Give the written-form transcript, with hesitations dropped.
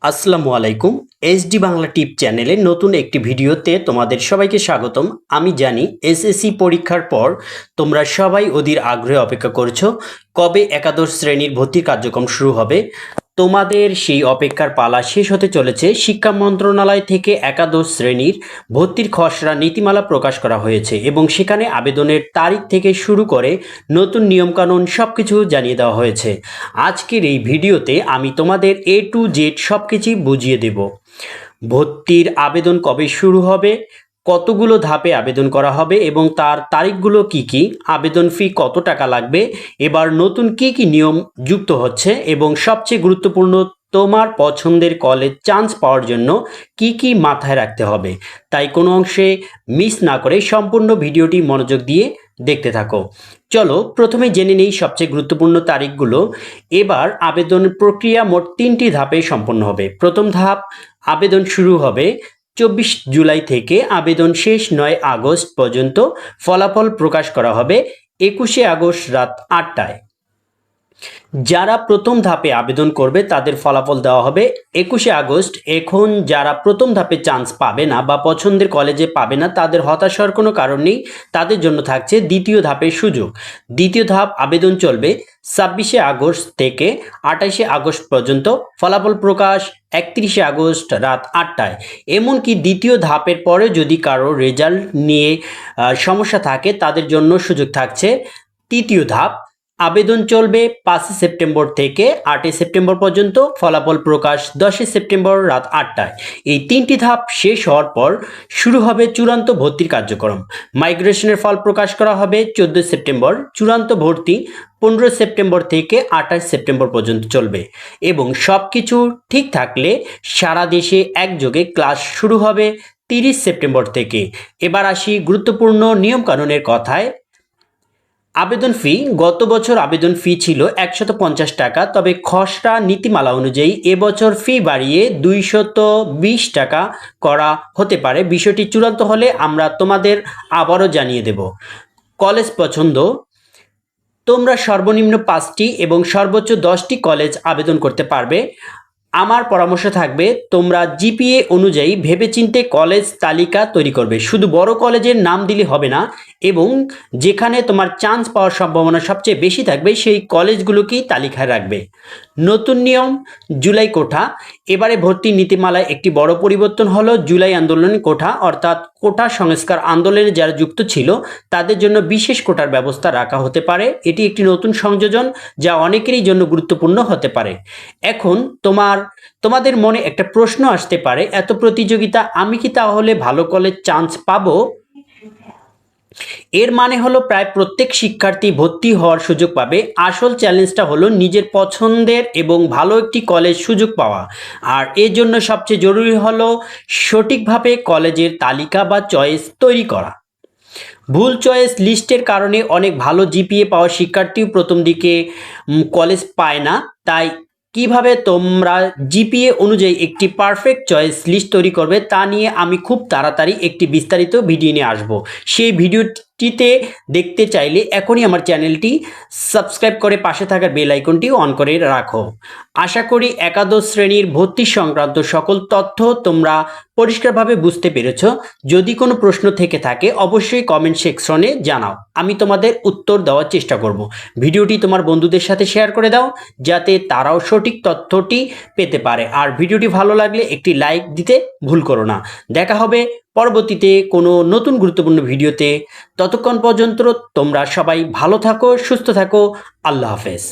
আসসালামু আলাইকুম। এসডি বাংলা টিপ চ্যানেলে নতুন একটি ভিডিওতে তোমাদের সবাইকে স্বাগতম। আমি জানি এসএসসি পরীক্ষার পর তোমরা সবাই অধীর আগ্রহে অপেক্ষা করছো কবে একাদশ শ্রেণীর ভর্তি কার্যক্রম শুরু হবে। তোমাদের সেই অপেক্ষার পালা শেষ হতে চলেছে। শিক্ষা মন্ত্রণালয় থেকে একাদশ শ্রেণীর ভর্তির খসড়া নীতিমালা প্রকাশ করা হয়েছে এবং সেখানে আবেদনের তারিখ থেকে শুরু করে নতুন নিয়মকানুন সব কিছু জানিয়ে দেওয়া হয়েছে। আজকের এই ভিডিওতে আমি তোমাদের A to Z সব কিছুই বুঝিয়ে দেব। ভর্তির আবেদন কবে শুরু হবে, কতগুলো ধাপে আবেদন করা হবে এবং তার তারিখগুলো কি কি, আবেদন ফি কত টাকা লাগবে, এবার নতুন কি কি নিয়ম যুক্ত হচ্ছে এবং সবচেয়ে গুরুত্বপূর্ণ তোমার পছন্দের কলেজ চান্স পাওয়ার জন্য কি কি মাথায় রাখতে হবে। তাই কোনো অংশে মিস না করে সম্পূর্ণ ভিডিওটি মনোযোগ দিয়ে দেখতে থাকো। চলো প্রথমে জেনে নেই সবচেয়ে গুরুত্বপূর্ণ তারিখগুলো। এবার আবেদন প্রক্রিয়া মোট 3টি ধাপে সম্পন্ন হবে। প্রথম ধাপ, আবেদন শুরু হবে 24 জুলাই থেকে, আবেদন শেষ 9 আগস্ট পর্যন্ত। ফলাফল প্রকাশ করা হবে 21 আগস্ট রাত 8টায়। যারা প্রথম ধাপে আবেদন করবে তাদের ফলাফল দেওয়া হবে 21 আগস্ট। এখন যারা প্রথম ধাপে চান্স পাবে না বা পছন্দের কলেজে পাবে না তাদের হতাশ হওয়ার কোনো কারণ নেই, তাদের জন্য থাকছে দ্বিতীয় ধাপের সুযোগ। দ্বিতীয় ধাপ আবেদন চলবে 26 আগস্ট থেকে 28 আগস্ট পর্যন্ত। ফলাফল প্রকাশ 31 আগস্ট রাত 8টায়। এমনকি দ্বিতীয় ধাপের পরে যদি কারো রেজাল্ট নিয়ে সমস্যা থাকে তাদের জন্য সুযোগ থাকছে তৃতীয় ধাপ। আবেদন চলবে 5 সেপ্টেম্বর থেকে 8 সেপ্টেম্বর পর্যন্ত। ফলাফল প্রকাশ 10 সেপ্টেম্বর রাত 8টায়। এই 3টি ধাপ শেষ হওয়ার পর শুরু হবে চূড়ান্ত ভর্তির কার্যক্রম। মাইগ্রেশনের ফল প্রকাশ করা হবে 14 সেপ্টেম্বর। চূড়ান্ত ভর্তি 15 সেপ্টেম্বর থেকে 28 সেপ্টেম্বর পর্যন্ত চলবে এবং সব কিছু ঠিক থাকলে সারা দেশে একযোগে ক্লাস শুরু হবে 30 সেপ্টেম্বর থেকে। এবার আসি গুরুত্বপূর্ণ নিয়মকানুনের কথায়। আবেদন ফি, গত বছর আবেদন ফি ছিল 150 টাকা, তবে খসড়া নীতিমালা অনুযায়ী এবছর ফি বাড়িয়ে 220 টাকা করা হতে পারে। বিষয়টি চূড়ান্ত হলে আমরা তোমাদের আবারও জানিয়ে দেব। কলেজ পছন্দ, তোমরা সর্বনিম্ন 5টি এবং সর্বোচ্চ 10টি কলেজ আবেদন করতে পারবে। আমার পরামর্শ থাকবে তোমরা জিপিএ অনুযায়ী ভেবেচিন্তে কলেজ তালিকা তৈরি করবে। শুধু বড় কলেজের নাম দিলে হবে না এবং যেখানে তোমার চান্স পাওয়ার সম্ভাবনা সবচেয়ে বেশি থাকবে সেই কলেজগুলোকেই তালিকায় রাখবে। নতুন নিয়ম, জুলাই কোঠা। এবারে ভর্তি নীতিমালায় একটি বড় পরিবর্তন হলো জুলাই আন্দোলন কোঠা, অর্থাৎ কোটা সংস্কার আন্দোলনে যারা যুক্ত ছিল তাদের জন্য বিশেষ কোটার ব্যবস্থা রাখা হতে পারে। এটি একটি নতুন সংযোজন যা অনেকেরই জন্য গুরুত্বপূর্ণ হতে পারে। এখন তোমাদের মনে একটা প্রশ্ন আসতে পারে, এত প্রতিযোগিতা, আমি কি তাহলে ভালো কলেজ চান্স পাবো? এর মানে হলো প্রায় প্রত্যেক শিক্ষার্থী ভর্তি হওয়ার সুযোগ পাবে। আসল চ্যালেঞ্জটা হলো নিজের পছন্দের এবং ভালো একটি কলেজ সুযোগ পাওয়া। আর এর জন্য সবচেয়ে জরুরি হলো সঠিকভাবে কলেজের তালিকা বা চয়েস তৈরি করা। ভুল চয়েস লিস্টের কারণে অনেক ভালো জিপিএ পাওয়া শিক্ষার্থীও প্রথম দিকে কলেজ পায় না। তাই কিভাবে তোমরা জিপিএ অনুযায়ী একটি পারফেক্ট চয়েস লিস্ট তৈরি করবে তা নিয়ে আমি খুব তাড়াতাড়ি একটি বিস্তারিত ভিডিও নিয়ে আসব। সেই ভিডিওটিতে দেখতে চাইলে এখনই আমার চ্যানেলটি সাবস্ক্রাইব করে পাশে থাকা বেল আইকনটি অন করে রাখো। আশা করি একাদশ শ্রেণীর ভর্তি সংক্রান্ত সকল তথ্য তোমরা পরিষ্কারভাবে বুঝতে পেরেছ। যদি কোনো প্রশ্ন থেকে থাকে অবশ্যই কমেন্ট সেকশনে জানাও, আমি তোমাদের উত্তর দেওয়ার চেষ্টা করব। ভিডিওটি তোমার বন্ধুদের সাথে শেয়ার করে দাও যাতে তারাও সঠিক তথ্যটি পেতে পারে। আর ভিডিওটি ভালো লাগলে একটি লাইক দিতে ভুল করো না। দেখা হবে পরবর্তীতে কোনো নতুন গুরুত্বপূর্ণ ভিডিওতে। ততক্ষণ পর্যন্ত তোমরা সবাই ভালো থাকো, সুস্থ থাকো। আল্লাহ হাফেজ।